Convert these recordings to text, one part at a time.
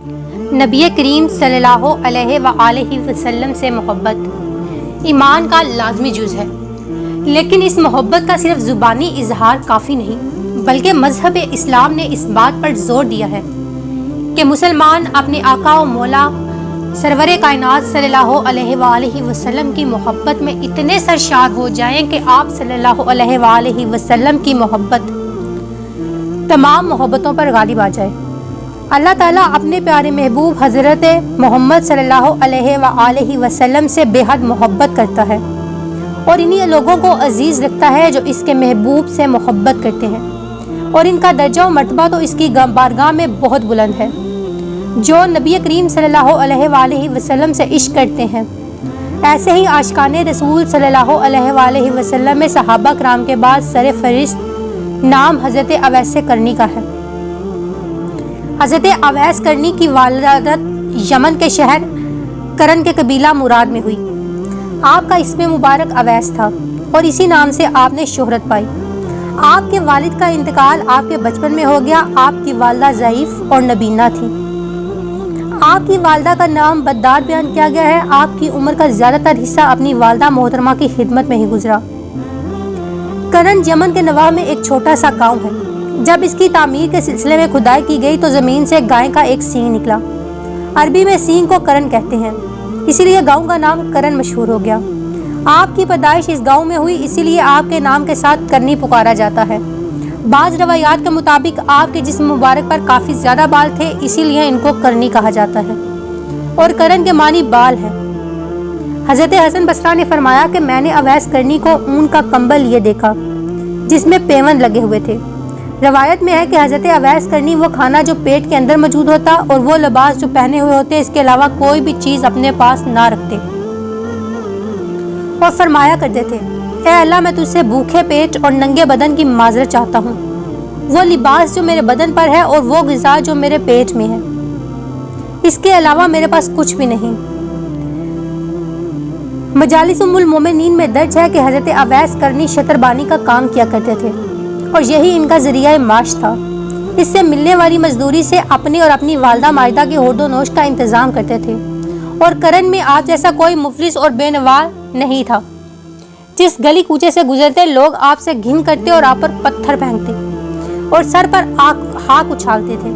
نبی کریم صلی اللہ علیہ وآلہ وسلم سے محبت ایمان کا لازمی جز ہے، لیکن اس محبت کا صرف زبانی اظہار کافی نہیں، بلکہ مذہب اسلام نے اس بات پر زور دیا ہے کہ مسلمان اپنے آقا و مولا سرور کائنات صلی اللہ علیہ وآلہ وسلم کی محبت میں اتنے سرشار ہو جائیں کہ آپ صلی اللہ علیہ وآلہ وسلم کی محبت تمام محبتوں پر غالب آ جائے۔ اللہ تعالیٰ اپنے پیارے محبوب حضرت محمد صلی اللہ علیہ وآلہ وسلم سے بے حد محبت کرتا ہے، اور انہی لوگوں کو عزیز رکھتا ہے جو اس کے محبوب سے محبت کرتے ہیں، اور ان کا درجہ و مرتبہ تو اس کی بارگاہ میں بہت بلند ہے۔ جو نبی کریم صلی اللہ علیہ وآلہ وسلم سے عشق کرتے ہیں، ایسے ہی عاشقان رسول صلی اللہ علیہ وآلہ وسلم میں صحابہ کرام کے بعد سر فہرست نام حضرت اویس کرنی کا ہے۔ حضرت اویس کرنی کی والدت یمن کے شہر کرن کے قبیلہ مراد میں ہوئی۔ آپ کا اسم مبارک اویس تھا اور اسی نام سے آپ نے شہرت پائی۔ آپ کے والد کا انتقال آپ کے بچپن میں ہو گیا۔ آپ کی والدہ ضعیف اور نبینہ تھی۔ آپ کی والدہ کا نام بدار بیان کیا گیا ہے۔ آپ کی عمر کا زیادہ تر حصہ اپنی والدہ محترمہ کی خدمت میں ہی گزرا۔ کرن یمن کے نواح میں ایک چھوٹا سا گاؤں ہے۔ جب اس کی تعمیر کے سلسلے میں کھدائی کی گئی تو زمین سے گائے کا ایک سینگ نکلا۔ عربی میں سینگ کو کرن کہتے ہیں، اسی لیے گاؤں کا نام کرن مشہور ہو گیا۔ آپ کی پیدائش اس گاؤں میں ہوئی، اسی لیے آپ کے نام کے ساتھ کرنی پکارا جاتا ہے۔ بعض روایات کے مطابق آپ کے جسم مبارک پر کافی زیادہ بال تھے، اسی لیے ان کو کرنی کہا جاتا ہے، اور کرن کے معنی بال ہے۔ حضرت حسن بصری نے فرمایا کہ میں نے اویس کرنی کو اون کا کمبل لیے دیکھا جس میں پیوند لگے ہوئے تھے۔ روایت میں ہے کہ حضرت اویس کرنی وہ کھانا جو پیٹ کے اندر موجود ہوتا اور وہ لباس جو پہنے ہوئے ہوتے، اس کے علاوہ کوئی بھی چیز اپنے پاس نہ رکھتے، اور فرمایا کرتے تھے، اے اللہ میں تجھ سے بھوکے پیٹ اور ننگے بدن کی معذرت چاہتا ہوں۔ وہ لباس جو میرے بدن پر ہے اور وہ غذا جو میرے پیٹ میں ہے، اس کے علاوہ میرے پاس کچھ بھی نہیں۔ مجالس ام المومنین میں درج ہے کہ حضرت اویس کرنی شتربانی کا کام کیا کرتے تھے اور یہی ان کا ذریعہ معاش تھا۔ اس سے ملنے والی مزدوری سے اپنے اور اپنی والدہ ماجدہ کے ہورد و نوش کا انتظام کرتے تھے، اور کرن میں آپ جیسا کوئی مفلس اور بے نوا نہیں تھا۔ جس گلی کوچے سے گزرتے لوگ آپ سے گھن کرتے اور آپ پر پتھر پھینکتے اور سر پر خاک اچھالتے تھے۔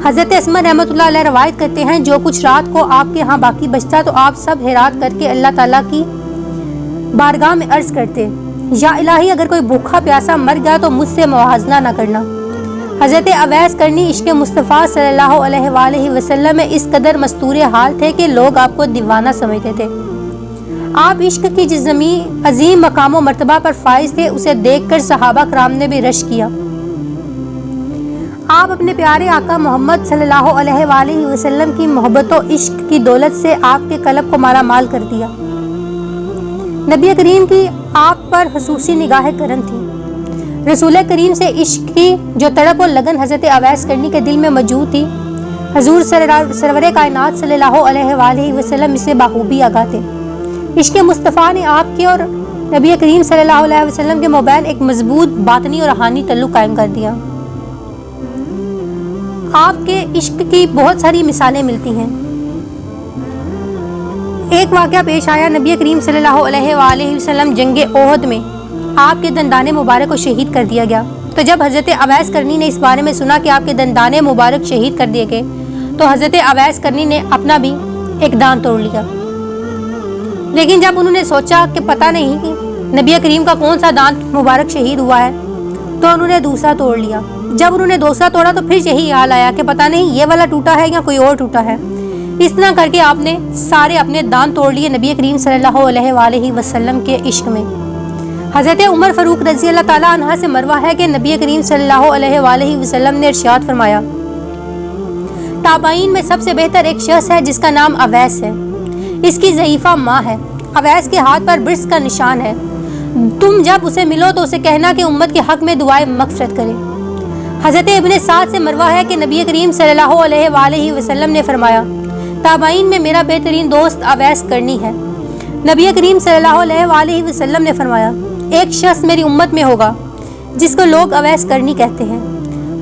حضرت اسماء رحمۃ اللہ علیہ روایت کرتے ہیں، جو کچھ رات کو آپ کے ہاں باقی بچتا تو آپ سب حیرات کر کے اللہ تعالیٰ کی بارگاہ میں عرض کرتے، یا الہی اگر کوئی بھوکا پیاسا مر گیا تو مجھ سے موازنہ نہ کرنا۔ حضرت اویس کرنی عشق مصطفیٰ صلی اللہ علیہ وآلہ وسلم میں اس قدر مستور حال تھے کہ لوگ آپ کو دیوانہ سمجھتے تھے۔ آپ عشق کی جس عظیم مقام و مرتبہ پر فائز تھے، اسے دیکھ کر صحابہ کرام نے بھی رشک کیا۔ آپ اپنے پیارے آقا محمد صلی اللہ علیہ وآلہ وسلم کی محبت و عشق کی دولت سے آپ کے قلب کو مالا مال کر دیا۔ نبی کریم کی آپ پر خصوصی نگاہ کرم تھی۔ رسول کریم سے عشق کی جو تڑپ و لگن حضرت اویس کرنی کے دل میں موجود تھی، حضور سرور کائنات صلی اللہ علیہ وآلہ وسلم اسے بخوبی آگاہ تھے۔ عشق مصطفیٰ نے آپ کے اور نبی کریم صلی اللہ علیہ وسلم کے مابین ایک مضبوط باطنی اور روحانی تعلق قائم کر دیا۔ آپ کے عشق کی بہت ساری مثالیں ملتی ہیں۔ ایک واقعہ پیش آیا، نبی کریم صلی اللہ علیہ وآلہ وسلم جنگ احد میں آپ کے دندان مبارک کو شہید کر دیا گیا، تو جب حضرت اویس کرنی نے اس بارے میں سنا کہ آپ کے دندان مبارک شہید کر دیے گئے تو حضرت اویس کرنی نے اپنا بھی ایک دانت توڑ لیا۔ لیکن جب انہوں نے سوچا کہ پتہ نہیں کہ نبی کریم کا کون سا دانت مبارک شہید ہوا ہے، تو انہوں نے دوسرا توڑ لیا۔ جب انہوں نے دوسرا توڑا تو پھر یہی حال آیا کہ پتہ نہیں یہ والا ٹوٹا ہے یا کوئی اور ٹوٹا ہے۔ اس طرح کر کے آپ نے سارے اپنے دانت توڑ لیے نبی کریم صلی اللہ علیہ وآلہ وسلم کے عشق میں۔ حضرت عمر فاروق رضی اللہ تعالیٰ عنہ سے مروی ہے کہ نبی کریم صلی اللہ علیہ وآلہ وسلم نے ارشاد فرمایا، تابعین میں سب سے بہتر ایک شخص ہے جس کا نام اویس ہے، اس کی ضعیفہ ماں ہے، اویس کے ہاتھ پر برس کا نشان ہے، تم جب اسے ملو تو اسے کہنا کہ امت کے حق میں دعائے مغفرت کرے۔ حضرت ابن سعد سے مروی ہے کہ نبی کریم صلی اللہ علیہ وآلہ وسلم نے فرمایا، تابعین میں میرا بہترین دوست اویس کرنی ہے۔ نبی کریم صلی اللہ علیہ وآلہ وسلم نے فرمایا، ایک شخص میری امت میں ہوگا جس کو لوگ اویس کرنی کہتے ہیں،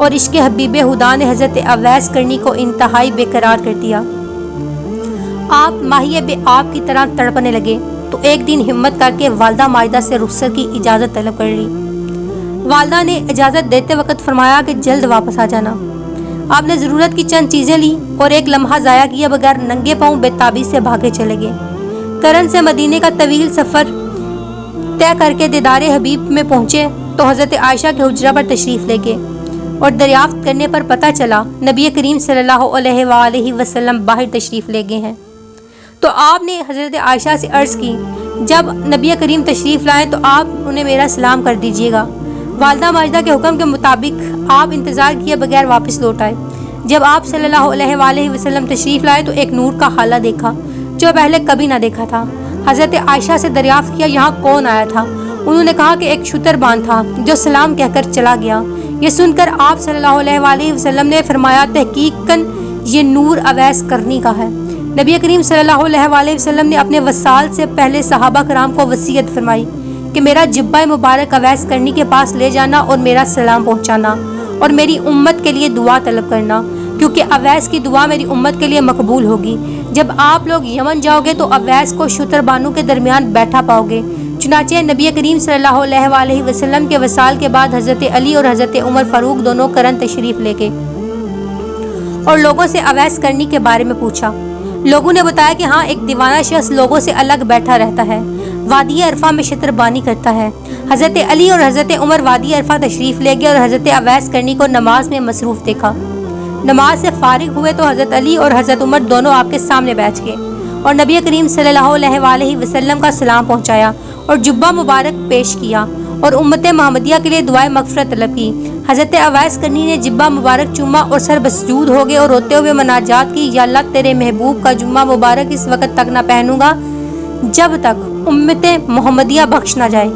اور عشق حبیب خدا نے حضرت اویس کرنی کو انتہائی بے قرار کر دیا۔ آپ ماہی بے آپ کی طرح تڑپنے لگے تو ایک دن ہمت کر کے والدہ ماجدہ سے رخصت کی اجازت طلب کر لی۔ والدہ نے اجازت دیتے وقت فرمایا کہ جلد واپس آ جانا۔ آپ نے ضرورت کی چند چیزیں لی اور ایک لمحہ ضائع کیے بغیر ننگے پاؤں بے تابی سے بھاگے چلے گئے۔ کرن سے مدینے کا طویل سفر طے کر کے دیدار حبیب میں پہنچے تو حضرت عائشہ کے حجرہ پر تشریف لے گئے اور دریافت کرنے پر پتہ چلا نبی کریم صلی اللہ علیہ وآلہ وسلم باہر تشریف لے گئے ہیں۔ تو آپ نے حضرت عائشہ سے عرض کی، جب نبی کریم تشریف لائیں تو آپ انہیں میرا سلام کر دیجیے گا۔ والدہ ماجدہ کے حکم کے مطابق آپ انتظار کیے بغیر واپس لوٹ آئے۔ جب آپ صلی اللہ علیہ وآلہ وسلم تشریف لائے تو ایک نور کا حالہ دیکھا جو پہلے کبھی نہ دیکھا تھا۔ حضرت عائشہ سے دریافت کیا یہاں کون آیا تھا؟ انہوں نے کہا کہ ایک شتربان تھا جو سلام کہہ کر چلا گیا۔ یہ سن کر آپ صلی اللہ علیہ وآلہ وسلم نے فرمایا، تحقیقاً یہ نور اویس کرنی کا ہے۔ نبی کریم صلی اللہ علیہ وآلہ وسلم نے اپنے وصال سے پہلے صحابہ کرام کو وصیت فرمائی کہ میرا جبہ مبارک اویس کرنی کے پاس لے جانا اور میرا سلام پہنچانا اور میری امت کے لیے دعا طلب کرنا، کیونکہ اویس کی دعا میری امت کے لیے مقبول ہوگی۔ جب آپ لوگ یمن جاؤ گے تو اویس کو شتربانوں کے درمیان بیٹھا پاؤ گے۔ چنانچہ نبی کریم صلی اللہ علیہ وآلہ وسلم کے وصال کے بعد حضرت علی اور حضرت عمر فاروق دونوں کرن تشریف لے گئے اور لوگوں سے اویس کرنی کے بارے میں پوچھا۔ لوگوں نے بتایا کہ ہاں، ایک دیوانہ شخص لوگوں سے الگ بیٹھا رہتا ہے، وادی عرفہ میں شتربانی کرتا ہے۔ حضرت علی اور حضرت عمر وادی عرفہ تشریف لے گئے اور حضرت اویس کرنی کو نماز میں مصروف دیکھا۔ نماز سے فارغ ہوئے تو حضرت علی اور حضرت عمر دونوں آپ کے سامنے بیٹھ گئے اور نبی کریم صلی اللہ علیہ وآلہ وسلم کا سلام پہنچایا اور جبہ مبارک پیش کیا اور امت محمدیہ کے لیے دعائے مغفرت طلب کی۔ حضرت اویس کرنی نے جبہ مبارک چوما اور سر بسجود ہو گئے اور روتے ہوئے مناجات کی، یا اللہ تیرے محبوب کا جمہ مبارک اس وقت تک نہ پہنوں گا جب تک امت محمدیہ بخش نہ جائے۔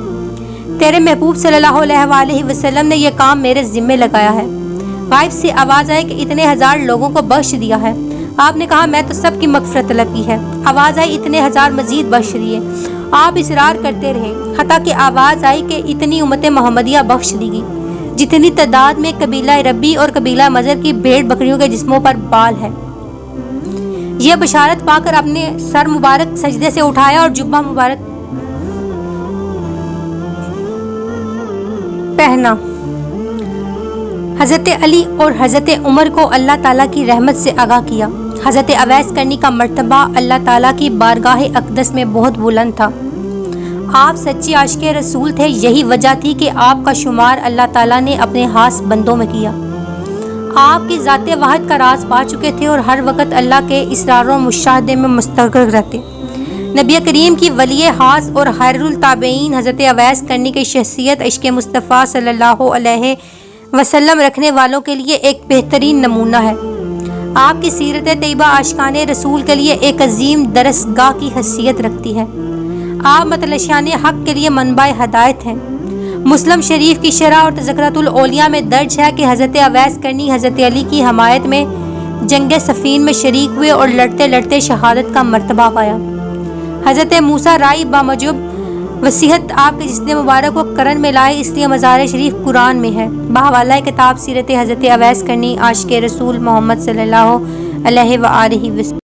تیرے محبوب صلی اللہ علیہ وآلہ وسلم نے یہ کام میرے ذمے لگایا ہے۔ غائب سے آواز آئی کہ اتنے ہزار لوگوں کو بخش دیا ہے۔ آپ نے کہا میں تو سب کی مغفرت طلب کی ہے۔ آواز آئی اتنے ہزار مزید بخش دیے۔ آپ اصرار کرتے رہے حتیٰ کہ آواز آئی کہ اتنی امت محمدیہ بخش دی گئی جتنی تعداد میں قبیلہ ربی اور قبیلہ مضر کی بھیڑ بکریوں کے جسموں پر بال ہے۔ یہ بشارت پا کر اپنے سر مبارک سجدے سے اٹھایا اور جبہ مبارک پہنا۔ حضرت علی اور حضرت عمر کو اللہ تعالیٰ کی رحمت سے آگاہ کیا۔ حضرت اویس کرنی کا مرتبہ اللہ تعالیٰ کی بارگاہ اقدس میں بہت بلند تھا۔ آپ سچے عاشق رسول تھے، یہی وجہ تھی کہ آپ کا شمار اللہ تعالیٰ نے اپنے خاص بندوں میں کیا۔ آپ کی ذات واحد کا راز پا چکے تھے اور ہر وقت اللہ کے اسرار و مشاہدے میں مستغرق رہتے۔ نبی کریم کی ولی خاص اور خیر التابعین حضرت اویس کرنی کی شخصیت عشق مصطفیٰ صلی اللہ علیہ وسلم رکھنے والوں کے لیے ایک بہترین نمونہ ہے۔ آپ کی سیرت طیبہ عاشقان رسول کے لیے ایک عظیم درس گاہ کی حیثیت رکھتی ہے۔ آپ مطلشان حق کے لیے منبع ہدایت ہیں۔ مسلم شریف کی شرح اور تذکرۃ الاولیاء میں درج ہے کہ حضرت اویس کرنی حضرت علی کی حمایت میں جنگ صفین میں شریک ہوئے اور لڑتے لڑتے شہادت کا مرتبہ پایا۔ حضرت موسیٰ رائی بامجب وصیت آپ کے جسم مبارک کو کرن میں لائے، اس لیے مزار شریف قرآن میں ہے۔ بحوالہ کتاب سیرت حضرت اویس کرنی عاشق رسول محمد صلی اللہ علیہ وآلہ وسلم۔